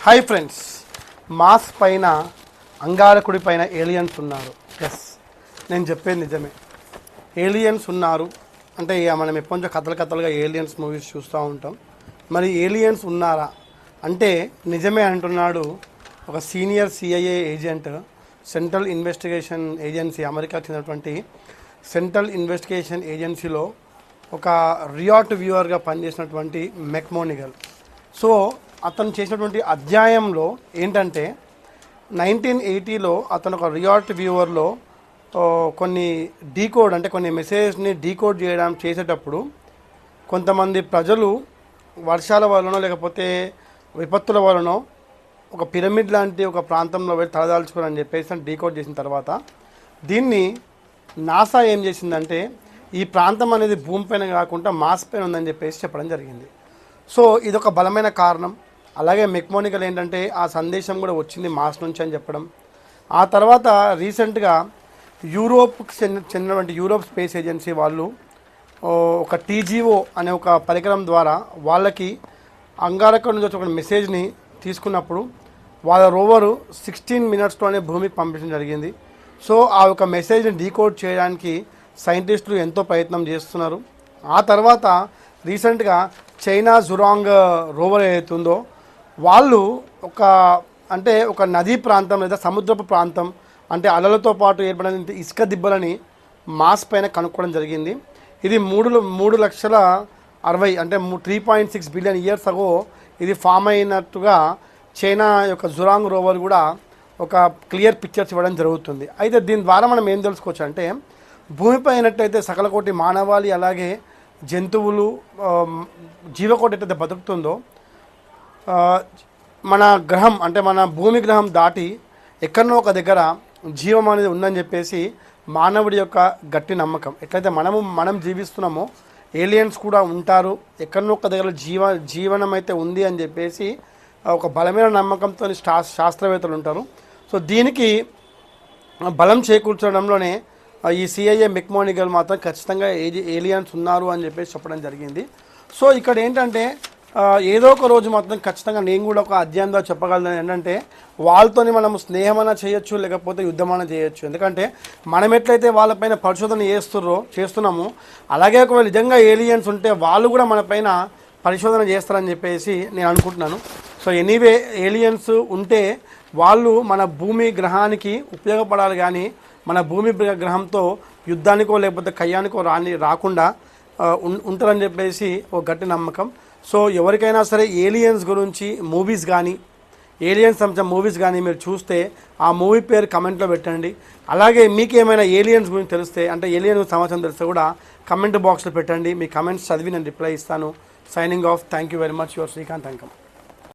Hi friends, mass పైన అంగారకుడి పైన aliens ఉన్నారు. ఎస్, నేను చెప్పేది నిజమే. ఏలియన్స్ ఉన్నారు అంటే ఇక మనం ఎప్పటి కథలుగా ఏలియన్స్ మూవీస్ చూస్తూ ఉంటాం. మరి ఏలియన్స్ ఉన్నారా అంటే నిజమే అంటున్నాడు ఒక senior CIA agent, central investigation agency, అమెరికాకు చెందినటువంటి సెంట్రల్ ఇన్వెస్టిగేషన్ ఏజెన్సీలో ఒక రియాట్ వ్యూవర్గా పనిచేసినటువంటి మెక్మోనిగల్. సో అతను చేసినటువంటి అధ్యాయంలో ఏంటంటే 1980లో అతను ఒక రియాట్ వ్యూవర్లో కొన్ని డీకోడ్ అంటే కొన్ని మెసేజ్ని డీకోడ్ చేసేటప్పుడు కొంతమంది ప్రజలు వర్షాల వలనో లేకపోతే విపత్తుల వలనో ఒక పిరమిడ్ లాంటి ఒక ప్రాంతంలో వెళ్ళి తలదాల్చుకోరని చెప్పేసి డీకోడ్ చేసిన తర్వాత దీన్ని నాసా ఏం చేసిందంటే ఈ ప్రాంతం అనేది భూమిపైన కాకుండా మాస్ పైన ఉందని చెప్పేసి చెప్పడం జరిగింది. సో ఇదొక బలమైన కారణం. అలాగే మెక్మోనికల్ ఏంటంటే ఆ సందేశం కూడా వచ్చింది మాస్ నుంచి అని చెప్పడం. ఆ తర్వాత రీసెంట్గా యూరోప్కి చెందినటువంటి యూరోప్ స్పేస్ ఏజెన్సీ వాళ్ళు ఒక టీజీఓ అనే ఒక పరికరం ద్వారా వాళ్ళకి అంగారకం నుంచి ఒక మెసేజ్ని తీసుకున్నప్పుడు వాళ్ళ రోవరు 16 మినిట్స్లోనే భూమికి పంపించడం జరిగింది. సో ఆ ఒక మెసేజ్ని డీకోడ్ చేయడానికి సైంటిస్టులు ఎంతో ప్రయత్నం చేస్తున్నారు. ఆ తర్వాత రీసెంట్గా చైనా జురాంగ్ రోవర్ ఏదైతే ఉందో వాళ్ళు ఒక నదీ ప్రాంతం లేదా సముద్రపు ప్రాంతం అంటే అలలతో పాటు ఏర్పడిన ఇసుక దిబ్బలని మాస్ పైన కనుక్కోవడం జరిగింది. ఇది 3,60,000 అంటే 3.6 బిలియన్ ఇయర్స్ అగో ఇది ఫామ్ అయినట్టుగా చైనా యొక్క జురాంగ్ రోవర్ కూడా ఒక క్లియర్ పిక్చర్స్ ఇవ్వడం జరుగుతుంది. అయితే దీని ద్వారా మనం ఏం తెలుసుకోవచ్చు అంటే భూమిపై అయినట్టయితే సకలకోటి మానవాళి అలాగే జంతువులు జీవకోటి ఎట్టయితే బతుకుతుందో మన గ్రహం అంటే మన భూమి గ్రహం దాటి ఎక్కడనో ఒక దగ్గర జీవం అనేది ఉందని చెప్పేసి మానవుడి యొక్క గట్టి నమ్మకం. ఎట్లయితే మనం జీవిస్తున్నామో ఏలియన్స్ కూడా ఉంటారు, ఎక్కడనో ఒక దగ్గర జీవనం అయితే ఉంది అని చెప్పేసి ఒక బలమైన నమ్మకంతో శాస్త్రవేత్తలు ఉంటారు. సో దీనికి బలం చేకూర్చడంలోనే ఈ సిఐఏ మెక్మోనిగల్ మాత్రం ఖచ్చితంగా ఏలియన్స్ ఉన్నారు అని చెప్పేసి చెప్పడం జరిగింది. సో ఇక్కడ ఏంటంటే ఏదో ఒక రోజు మాత్రం ఖచ్చితంగా నేను కూడా ఒక అధ్యయనంగా చెప్పగలను ఏంటంటే వాళ్ళతోని మనం స్నేహమైనా చేయొచ్చు లేకపోతే యుద్ధమైనా చేయొచ్చు. ఎందుకంటే మనం ఎట్లయితే వాళ్ళపైన పరిశోధన చేస్తున్నామో అలాగే ఒకవేళ నిజంగా ఏలియన్స్ ఉంటే వాళ్ళు కూడా మన పైన పరిశోధన చేస్తారని చెప్పేసి నేను అనుకుంటున్నాను. సో ఎనీవే ఏలియన్స్ ఉంటే వాళ్ళు మన భూమి గ్రహానికి ఉపయోగపడాలి కానీ మన భూమి గ్రహంతో యుద్ధానికో లేకపోతే కయ్యానికో రాకుండా ఉంటారని చెప్పేసి ఒక గట్టి నమ్మకం. సో ఎవరికైనా సరే ఏలియన్స్ గురించి మూవీస్ కానీ ఏలియన్స్ సంబంధించిన మూవీస్ కానీ మీరు చూస్తే ఆ మూవీ పేరు కమెంట్లో పెట్టండి. అలాగే మీకు ఏమైనా ఏలియన్స్ గురించి తెలిస్తే అంటే ఏలియన్ సమాచారం తెలిస్తే కూడా కమెంట్ బాక్స్లో పెట్టండి. మీ కమెంట్స్ చదివి నేను రిప్లై ఇస్తాను. Signing off. Thank you very much. Your Srikanth Ankam.